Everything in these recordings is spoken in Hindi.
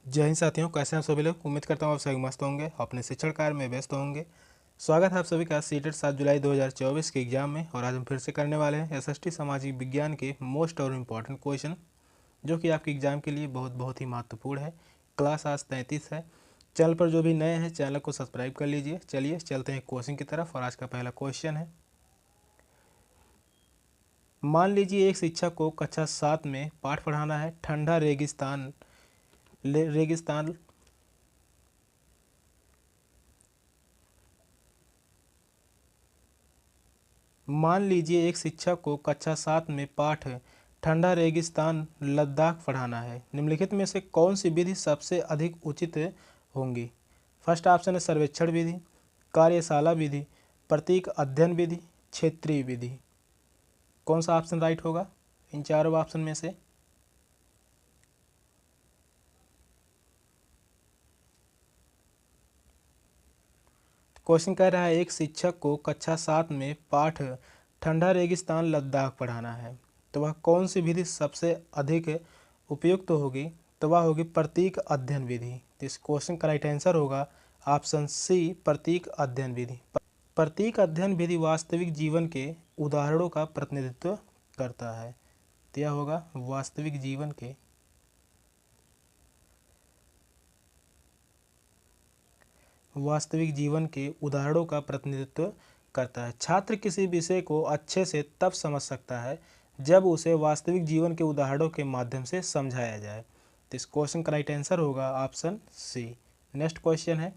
जय हिंद साथियों, कैसे हैं आप सभी लोग। उम्मीद करता हूँ आप सभी मस्त होंगे, अपने शिक्षण कार्य में व्यस्त होंगे। स्वागत है आप सभी का सीटेट 7 जुलाई 2024 के एग्जाम में। और आज हम फिर से करने वाले हैं एसएसटी सामाजिक विज्ञान के मोस्ट और इम्पॉर्टेंट क्वेश्चन, जो कि आपके एग्जाम के लिए बहुत बहुत ही महत्वपूर्ण है। क्लास आज 33 है। चैनल पर जो भी नए हैं चैनल को सब्सक्राइब कर लीजिए। चलिए चलते हैं क्वेश्चन की तरफ। और आज का पहला क्वेश्चन है, मान लीजिए एक शिक्षक को कक्षा 7 में पाठ पढ़ाना है। ठंडा रेगिस्तान मान लीजिए एक शिक्षक को कक्षा 7 में पाठ ठंडा रेगिस्तान लद्दाख पढ़ाना है। निम्नलिखित में से कौन सी विधि सबसे अधिक उचित होंगी। फर्स्ट ऑप्शन है सर्वेक्षण विधि, कार्यशाला विधि, प्रतीक अध्ययन विधि, क्षेत्रीय विधि। कौन सा ऑप्शन राइट होगा इन चारों ऑप्शन में से। क्वेश्चन कह रहा है एक शिक्षक को कक्षा 7 में पाठ ठंडा रेगिस्तान लद्दाख पढ़ाना है, तो वह कौन सी विधि सबसे अधिक उपयुक्त होगी। तो वह होगी प्रतीक अध्ययन विधि। तो इस क्वेश्चन का राइट आंसर होगा ऑप्शन सी, प्रतीक अध्ययन विधि। प्रतीक अध्ययन विधि वास्तविक जीवन के उदाहरणों का प्रतिनिधित्व करता है। तो यह होगा वास्तविक जीवन के उदाहरणों का प्रतिनिधित्व करता है। छात्र किसी विषय को अच्छे से तब समझ सकता है जब उसे वास्तविक जीवन के उदाहरणों के माध्यम से समझाया जाए। तो इस क्वेश्चन का राइट आंसर होगा ऑप्शन सी। नेक्स्ट क्वेश्चन है,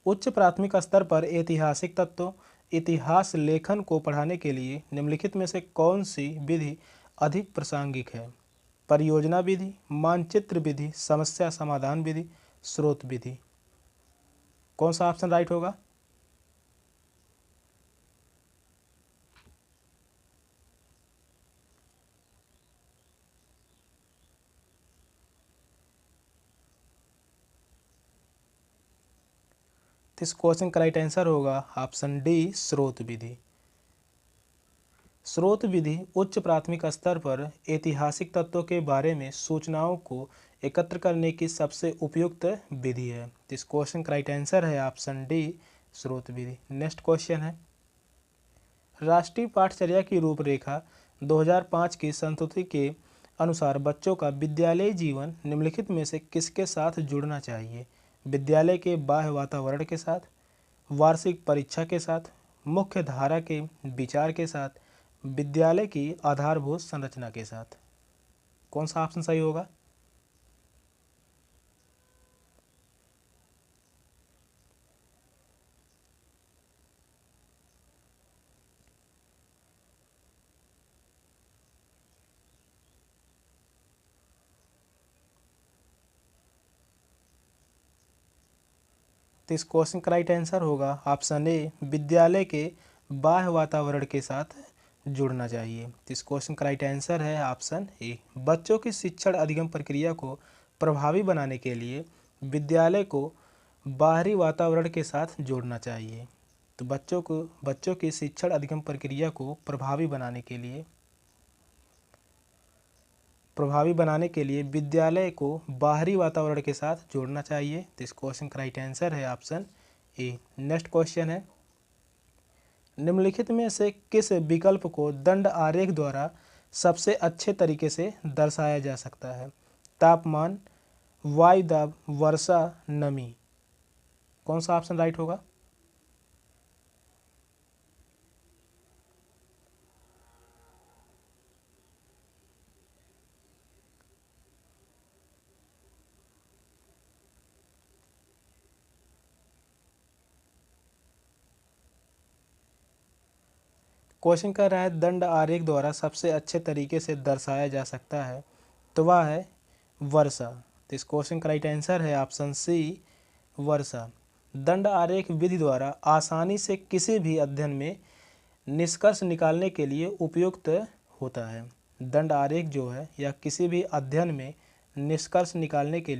उच्च प्राथमिक स्तर पर ऐतिहासिक तत्वों इतिहास लेखन को पढ़ाने के लिए निम्नलिखित में से कौन सी विधि अधिक प्रासंगिक है। परियोजना विधि, मानचित्र विधि, समस्या समाधान विधि, स्रोत विधि। कौन सा ऑप्शन राइट होगा। तो इस क्वेश्चन का राइट आंसर होगा ऑप्शन डी, स्रोत विधि। स्रोत विधि उच्च प्राथमिक स्तर पर ऐतिहासिक तत्वों के बारे में सूचनाओं को एकत्र करने की सबसे उपयुक्त विधि है। तो इस क्वेश्चन का राइट आंसर है ऑप्शन डी, स्रोत विधि। नेक्स्ट क्वेश्चन है, राष्ट्रीय पाठचर्या की रूपरेखा 2005 की संस्तुति के अनुसार बच्चों का विद्यालय जीवन निम्नलिखित में से किसके साथ जुड़ना चाहिए। विद्यालय के बाह्य वातावरण के साथ, वार्षिक परीक्षा के साथ, मुख्य धारा के विचार के साथ, विद्यालय की आधारभूत संरचना के साथ। कौन सा ऑप्शन सही होगा। तो इस क्वेश्चन का राइट आंसर होगा ऑप्शन ए, विद्यालय के बाह्य वातावरण के साथ जुड़ना चाहिए। तो इस क्वेश्चन का राइट आंसर है ऑप्शन ए। बच्चों की शिक्षण अधिगम प्रक्रिया को प्रभावी बनाने के लिए विद्यालय को बाहरी वातावरण के साथ जोड़ना चाहिए। तो बच्चों की शिक्षण अधिगम प्रक्रिया को प्रभावी बनाने के लिए विद्यालय को बाहरी वातावरण के साथ जोड़ना चाहिए। तो इस क्वेश्चन का राइट आंसर है ऑप्शन ए। नेक्स्ट क्वेश्चन है, निम्नलिखित में से किस विकल्प को दंड आरेख द्वारा सबसे अच्छे तरीके से दर्शाया जा सकता है। तापमान, वायु दाब, वर्षा, नमी। कौन सा ऑप्शन राइट होगा। क्वेश्चन कर रहा है दंड आरेख द्वारा सबसे अच्छे तरीके से दर्शाया जा सकता है, तो वह है वर्षा। तो इस क्वेश्चन का राइट आंसर है ऑप्शन सी, वर्षा। दंड आरेख विधि द्वारा आसानी से किसी भी अध्ययन में निष्कर्ष निकालने के लिए उपयुक्त होता है। दंड आरेख जो है यह किसी भी अध्ययन में निष्कर्ष निकालने के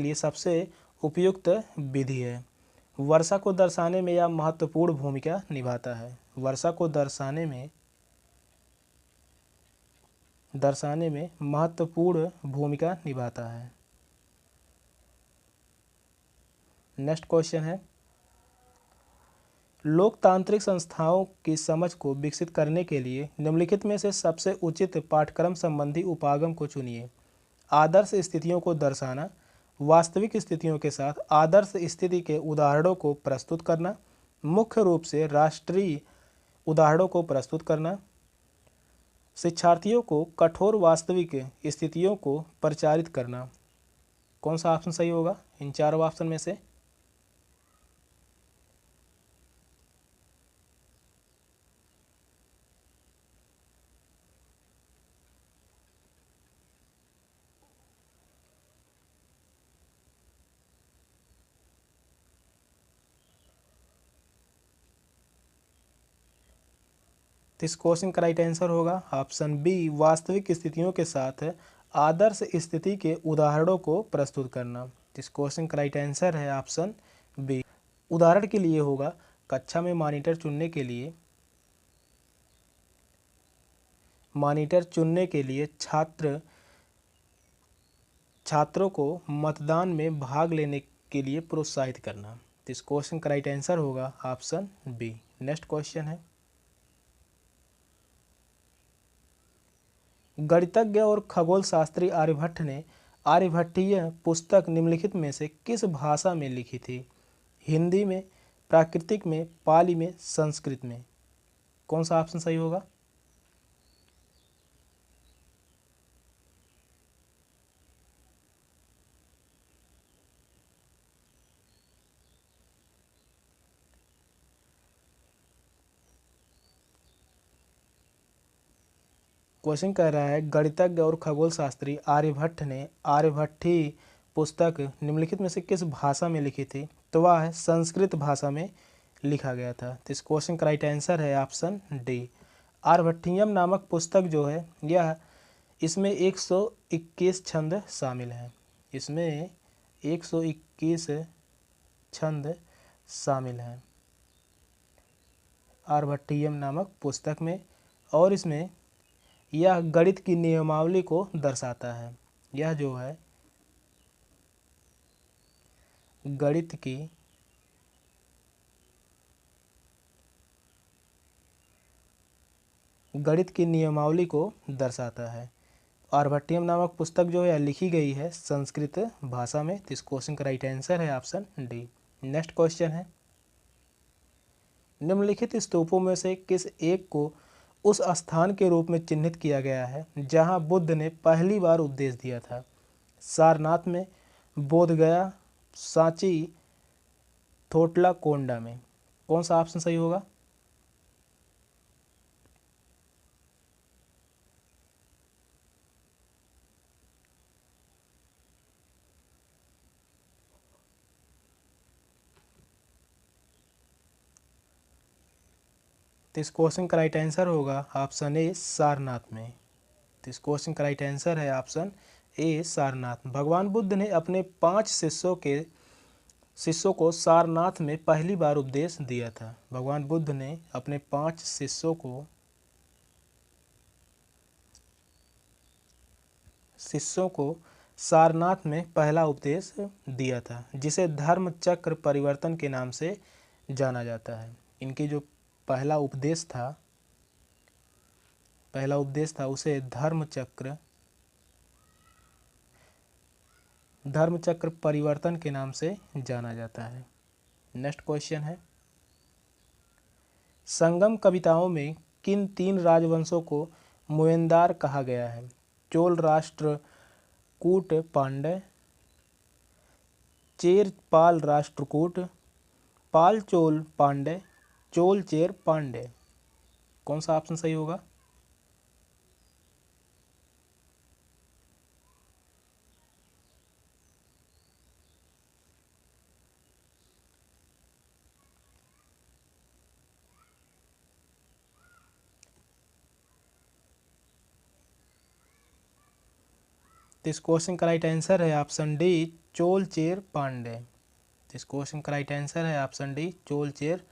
लिए सबसे उपयुक्त विधि है। वर्षा को दर्शाने में यह महत्वपूर्ण भूमिका निभाता है। वर्षा को दर्शाने में दर्शाने में महत्वपूर्ण भूमिका निभाता है। नेक्स्ट क्वेश्चन है, लोकतांत्रिक संस्थाओं की समझ को विकसित करने के लिए निम्नलिखित में से सबसे उचित पाठ्यक्रम संबंधी उपागम को चुनिए। आदर्श स्थितियों को दर्शाना, वास्तविक स्थितियों के साथ आदर्श स्थिति के उदाहरणों को प्रस्तुत करना, मुख्य रूप से राष्ट्रीय उदाहरणों को प्रस्तुत करना, शिक्षार्थियों को कठोर वास्तविक स्थितियों को प्रचारित करना। कौन सा ऑप्शन सही होगा इन चारों ऑप्शन में से? तो इस क्वेश्चन का राइट आंसर होगा ऑप्शन बी, वास्तविक स्थितियों के साथ आदर्श स्थिति के उदाहरणों को प्रस्तुत करना। इस क्वेश्चन का राइट आंसर है ऑप्शन बी। उदाहरण के लिए होगा, कक्षा में मॉनिटर चुनने के लिए छात्रों को मतदान में भाग लेने के लिए प्रोत्साहित करना। तो इस क्वेश्चन का राइट आंसर होगा ऑप्शन बी। नेक्स्ट क्वेश्चन है, गणितज्ञ और खगोल शास्त्री आर्यभट्ट ने आर्यभट्टीय पुस्तक निम्नलिखित में से किस भाषा में लिखी थी? हिंदी में, प्राकृतिक में, पाली में, संस्कृत में। कौन सा ऑप्शन सही होगा? क्वेश्चन कह रहा है, गणितज्ञ और खगोल शास्त्री आर्यभट्ट ने आर्यभट्टी पुस्तक निम्नलिखित में से किस भाषा में लिखी थी? तो वह है संस्कृत भाषा में लिखा गया था। तो इस क्वेश्चन का राइट आंसर है ऑप्शन डी। आर्यभट्टियम नामक पुस्तक जो है यह इसमें 121 छंद शामिल हैं। इसमें 121 छंद शामिल हैं आर्यभट्टियम नामक पुस्तक में, और इसमें यह गणित की नियमावली को दर्शाता है। यह जो है गणित की नियमावली को दर्शाता है। आर्यभट्टियम नामक पुस्तक जो है लिखी गई है संस्कृत भाषा में। तो इस क्वेश्चन का राइट आंसर है ऑप्शन डी। नेक्स्ट क्वेश्चन है, निम्नलिखित स्तूपों में से किस एक को उस स्थान के रूप में चिन्हित किया गया है जहां बुद्ध ने पहली बार उपदेश दिया था? सारनाथ में, बोधगया, सांची, थोटला कोंडा में। कौन सा ऑप्शन सही होगा? तो इस क्वेश्चन का राइट आंसर होगा ऑप्शन ए, सारनाथ में। तो इस क्वेश्चन का राइट आंसर है ऑप्शन ए, सारनाथ। भगवान बुद्ध ने अपने 5 शिष्यों को सारनाथ में पहली बार उपदेश दिया था। भगवान बुद्ध ने अपने 5 शिष्यों को सारनाथ में पहला उपदेश दिया था, जिसे धर्म चक्र परिवर्तन के नाम से जाना जाता है। इनकी जो पहला उपदेश था उसे धर्म चक्र परिवर्तन के नाम से जाना जाता है। नेक्स्ट क्वेश्चन है, संगम कविताओं में किन 3 राजवंशों को मुएंदार कहा गया है? चोल राष्ट्रकूट पांड्य, चेर पाल राष्ट्रकूट, पाल चोल पांड्य, चोल चेर पांड्य। कौन सा ऑप्शन सही होगा? तो इस क्वेश्चन का राइट आंसर है ऑप्शन डी, चोल चेर पांड्य। इस क्वेश्चन का राइट आंसर है ऑप्शन डी, चोल चेर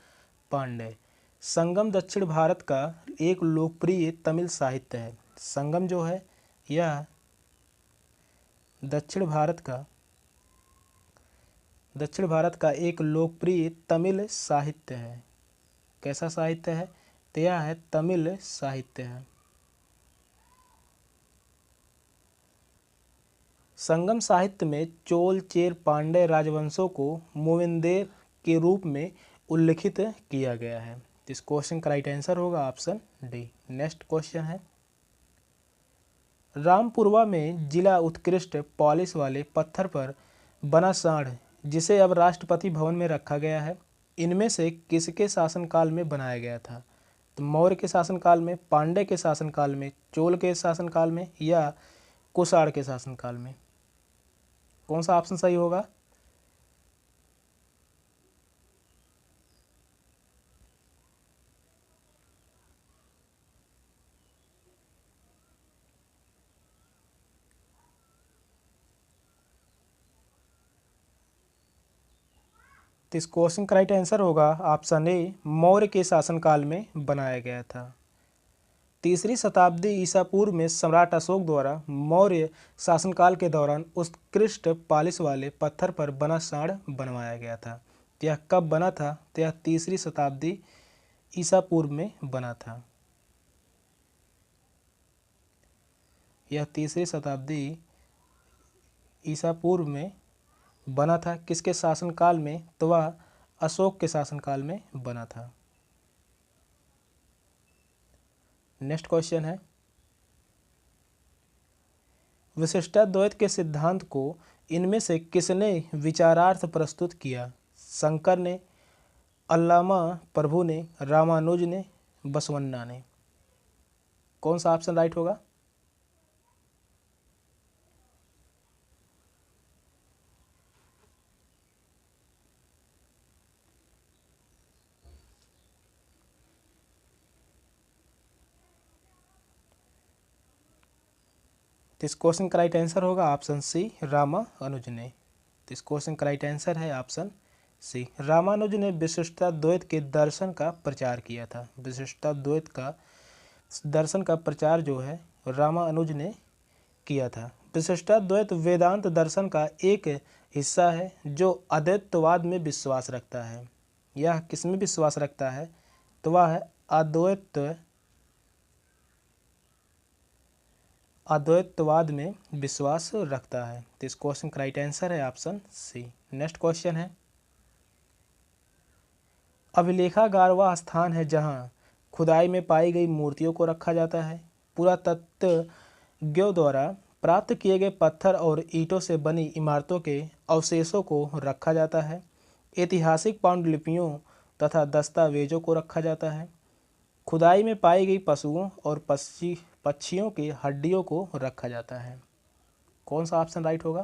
पांड्य। संगम दक्षिण भारत का एक लोकप्रिय तमिल साहित्य है। संगम जो है यह दक्षिण भारत का एक लोकप्रिय तमिल साहित्य है। कैसा साहित्य है? तो यह है तमिल साहित्य है। संगम साहित्य में चोल चेर पांड्य राजवंशों को मूवेंदेर के रूप में उल्लिखित किया गया है। इस क्वेश्चन का राइट आंसर होगा ऑप्शन डी। नेक्स्ट क्वेश्चन है, रामपुरवा में जिला उत्कृष्ट पॉलिश वाले पत्थर पर बना सांड जिसे अब राष्ट्रपति भवन में रखा गया है, इनमें से किसके शासनकाल में बनाया गया था? तो मौर्य के शासनकाल में, पांड्य के शासनकाल में, चोल के शासनकाल में या कुषाण के शासनकाल में? कौन सा ऑप्शन सही होगा? तो इस क्वेश्चन का राइट आंसर होगा ऑप्शन ए, मौर्य के शासनकाल में बनाया गया था। तीसरी शताब्दी ईसा पूर्व में सम्राट अशोक द्वारा मौर्य शासनकाल के दौरान उत्कृष्ट पालिश वाले पत्थर पर बना सांड बनवाया गया था। यह कब बना था? तो यह तीसरी शताब्दी ईसा पूर्व में बना था। यह तीसरी शताब्दी ईसा पूर्व में बना था। किसके शासनकाल में? तो वह अशोक के शासनकाल में बना था। नेक्स्ट क्वेश्चन है, विशिष्टाद्वैत के सिद्धांत को इनमें से किसने विचारार्थ प्रस्तुत किया? शंकर ने, अल्लामा प्रभु ने, रामानुज ने, बसवन्ना ने? कौन सा ऑप्शन राइट होगा? तो इस क्वेश्चन का राइट आंसर होगा ऑप्शन सी, रामानुज ने। तो इस क्वेश्चन का राइट आंसर है ऑप्शन सी, रामानुज ने विशिष्टाद्वैत के दर्शन का प्रचार किया था। विशिष्टाद्वैत का दर्शन का प्रचार जो है रामानुज ने किया था। विशिष्टाद्वैत वेदांत दर्शन का एक हिस्सा है जो अद्वैतवाद में विश्वास रखता है। यह किसमें विश्वास रखता है? तो वह है अद्वैतवाद में विश्वास रखता है। तो इस क्वेश्चन का राइट आंसर है ऑप्शन सी। नेक्स्ट क्वेश्चन है, अभिलेखागार वह स्थान है जहां खुदाई में पाई गई मूर्तियों को रखा जाता है। पुरातत्वज्ञों द्वारा प्राप्त किए गए पत्थर और ईंटों से बनी इमारतों के अवशेषों को रखा जाता है। ऐतिहासिक पांडुलिपियों तथा दस्तावेजों को रखा जाता है। खुदाई में पाई गई पशुओं और पक्षियों की हड्डियों को रखा जाता है। कौन सा ऑप्शन राइट होगा?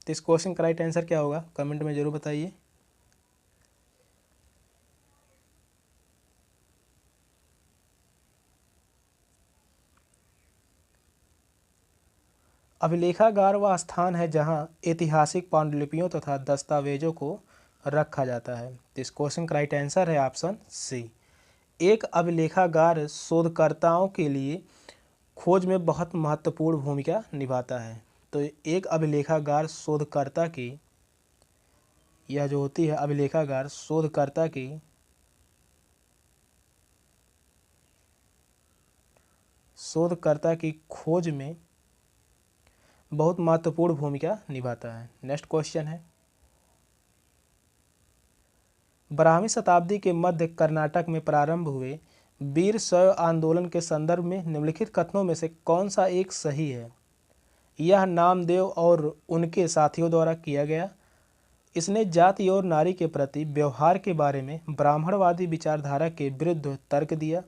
तो इस क्वेश्चन का राइट आंसर क्या होगा? कमेंट में जरूर बताइए। अभिलेखागार वह स्थान है जहां ऐतिहासिक पांडुलिपियों तथा दस्तावेजों को रखा जाता है। तो इस क्वेश्चन का राइट आंसर है ऑप्शन सी। एक अभिलेखागार शोधकर्ताओं के लिए खोज में बहुत महत्वपूर्ण भूमिका निभाता है। तो एक अभिलेखागार शोधकर्ता की, यह जो होती है अभिलेखागार शोधकर्ता की खोज में बहुत महत्वपूर्ण भूमिका निभाता है। नेक्स्ट क्वेश्चन है, 12वीं शताब्दी के मध्य कर्नाटक में प्रारंभ हुए वीर शैव आंदोलन के संदर्भ में निम्नलिखित कथनों में से कौन सा एक सही है? यह नामदेव और उनके साथियों द्वारा किया गया। इसने जाति और नारी के प्रति व्यवहार के बारे में ब्राह्मणवादी विचारधारा के विरुद्ध तर्क दिया।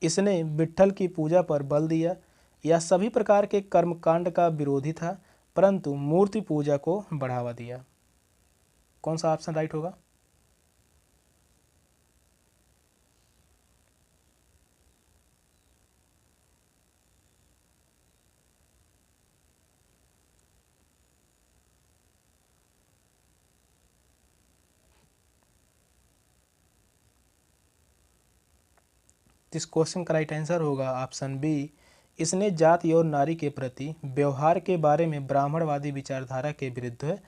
इसने विट्ठल की पूजा पर बल दिया। यह सभी प्रकार के कर्मकांड का विरोधी था परंतु मूर्ति पूजा को बढ़ावा दिया। कौन सा ऑप्शन राइट होगा? तो इस क्वेश्चन का राइट आंसर होगा ऑप्शन बी। इसने जाति और नारी के प्रति व्यवहार के बारे में ब्राह्मणवादी विचारधारा के विरुद्ध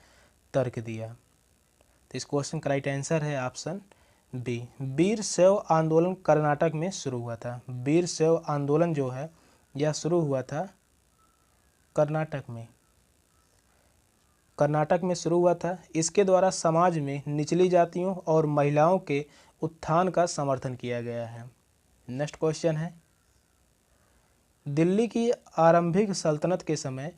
तर्क दिया। तो इस क्वेश्चन का राइट आंसर है ऑप्शन बी। वीर शैव आंदोलन कर्नाटक में शुरू हुआ था। वीर शैव आंदोलन जो है यह शुरू हुआ था कर्नाटक में। कर्नाटक में शुरू हुआ था। इसके द्वारा समाज में निचली जातियों और महिलाओं के उत्थान का समर्थन किया गया है। नेक्स्ट क्वेश्चन है, दिल्ली की आरंभिक सल्तनत के समय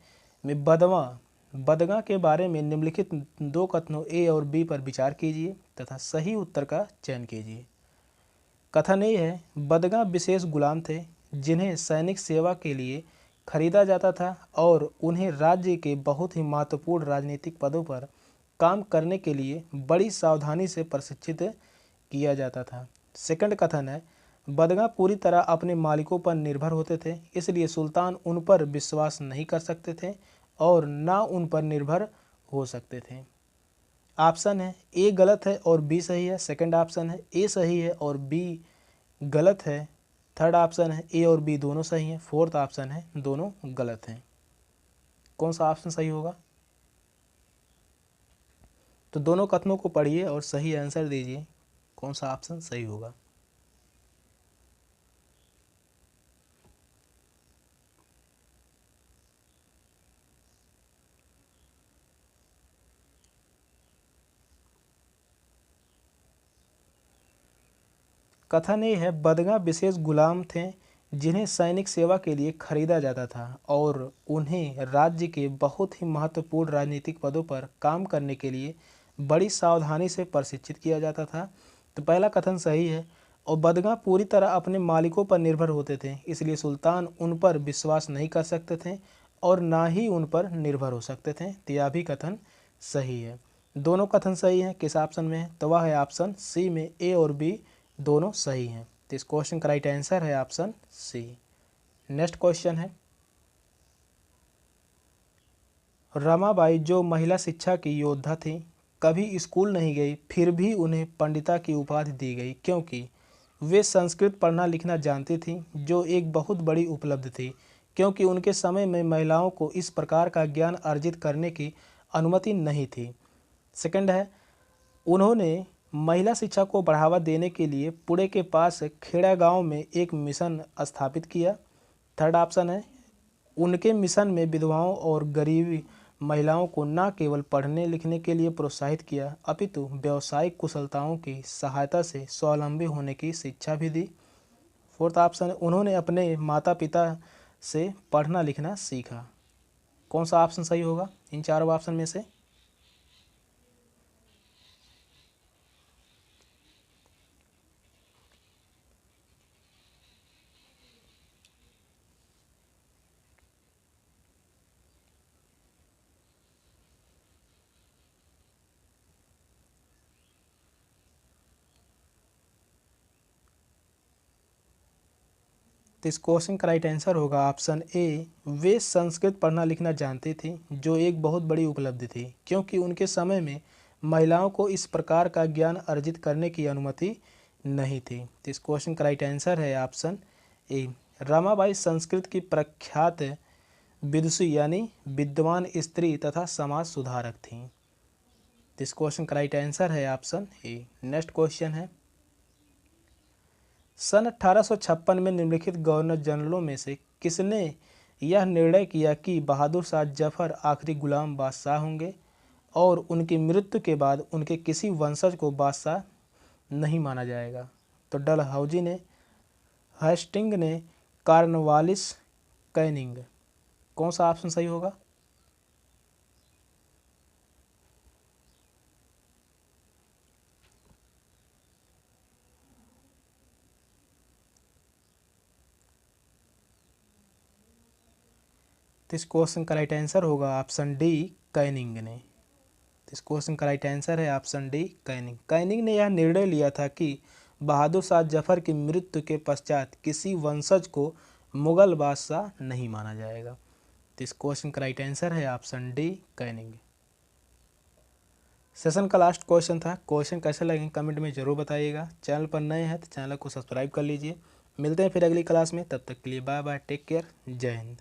में बदगा के बारे में निम्नलिखित दो कथनों ए और बी पर विचार कीजिए तथा सही उत्तर का चयन कीजिए। कथन ए है, बदगा विशेष गुलाम थे जिन्हें सैनिक सेवा के लिए खरीदा जाता था और उन्हें राज्य के बहुत ही महत्वपूर्ण राजनीतिक पदों पर काम करने के लिए बड़ी सावधानी से प्रशिक्षित किया जाता था। सेकंड कथन है, बदगा पूरी तरह अपने मालिकों पर निर्भर होते थे, इसलिए सुल्तान उन पर विश्वास नहीं कर सकते थे और ना उन पर निर्भर हो सकते थे। ऑप्शन है ए गलत है और बी सही है। सेकंड ऑप्शन है ए सही है और बी गलत है। थर्ड ऑप्शन है ए और बी दोनों सही हैं। फोर्थ ऑप्शन है दोनों गलत हैं। कौन सा ऑप्शन सही होगा? तो दोनों कथनों को पढ़िए और सही आंसर दीजिए, कौन सा ऑप्शन सही होगा। कथन ये है, बदगा विशेष गुलाम थे जिन्हें सैनिक सेवा के लिए खरीदा जाता था और उन्हें राज्य के बहुत ही महत्वपूर्ण राजनीतिक पदों पर काम करने के लिए बड़ी सावधानी से प्रशिक्षित किया जाता था। तो पहला कथन सही है। और बदगा पूरी तरह अपने मालिकों पर निर्भर होते थे, इसलिए सुल्तान उन पर विश्वास नहीं कर सकते थे और ना ही उन पर निर्भर हो सकते थे। तो यह भी कथन सही है। दोनों कथन सही हैं। किस ऑप्शन में है? तो वह है ऑप्शन सी में ए और बी दोनों सही हैं। तो इस क्वेश्चन का राइट आंसर है ऑप्शन सी। नेक्स्ट क्वेश्चन है, रमाबाई जो महिला शिक्षा की योद्धा थी कभी स्कूल नहीं गई, फिर भी उन्हें पंडिता की उपाधि दी गई क्योंकि वे संस्कृत पढ़ना लिखना जानती थीं, जो एक बहुत बड़ी उपलब्धि थी क्योंकि उनके समय में महिलाओं को इस प्रकार का ज्ञान अर्जित करने की अनुमति नहीं थी। सेकंड है, उन्होंने महिला शिक्षा को बढ़ावा देने के लिए पुणे के पास खेड़ा गांव में एक मिशन स्थापित किया। थर्ड ऑप्शन है, उनके मिशन में विधवाओं और गरीबी महिलाओं को न केवल पढ़ने लिखने के लिए प्रोत्साहित किया अपितु व्यावसायिक कुशलताओं की सहायता से स्वावलंबी होने की शिक्षा भी दी। फोर्थ ऑप्शन है, उन्होंने अपने माता पिता से पढ़ना लिखना सीखा। कौन सा ऑप्शन सही होगा इन चारों ऑप्शन में से? तो इस क्वेश्चन का राइट आंसर होगा ऑप्शन ए, वे संस्कृत पढ़ना लिखना जानती थी, जो एक बहुत बड़ी उपलब्धि थी क्योंकि उनके समय में महिलाओं को इस प्रकार का ज्ञान अर्जित करने की अनुमति नहीं थी। तो इस क्वेश्चन का राइट आंसर है ऑप्शन ए। रमाबाई संस्कृत की प्रख्यात विदुषी यानी विद्वान स्त्री तथा समाज सुधारक थीं। तो इस क्वेश्चन का राइट आंसर है ऑप्शन ए। नेक्स्ट क्वेश्चन है, सन 1856 में निम्नलिखित गवर्नर जनरलों में से किसने यह निर्णय किया कि बहादुर शाह जफर आखिरी गुलाम बादशाह होंगे और उनकी मृत्यु के बाद उनके किसी वंशज को बादशाह नहीं माना जाएगा? तो डलहौजी ने, हेस्टिंग ने, कॉर्नवालिस, कैनिंग। कौन सा ऑप्शन सही होगा? तो इस क्वेश्चन का राइट आंसर होगा ऑप्शन डी, कैनिंग ने। तो इस क्वेश्चन का राइट आंसर है ऑप्शन डी, कैनिंग। कैनिंग ने यह निर्णय लिया था कि बहादुर शाह जफर की मृत्यु के पश्चात किसी वंशज को मुगल बादशाह नहीं माना जाएगा। तो इस क्वेश्चन का राइट आंसर है ऑप्शन डी, कैनिंग। सेशन का लास्ट क्वेश्चन था। क्वेश्चन कैसे लगे कमेंट में ज़रूर बताइएगा। चैनल पर नए हैं तो चैनल को सब्सक्राइब कर लीजिए मिलते हैं फिर अगली क्लास में, तब तक के लिए बाय बाय, टेक केयर, जय हिंद।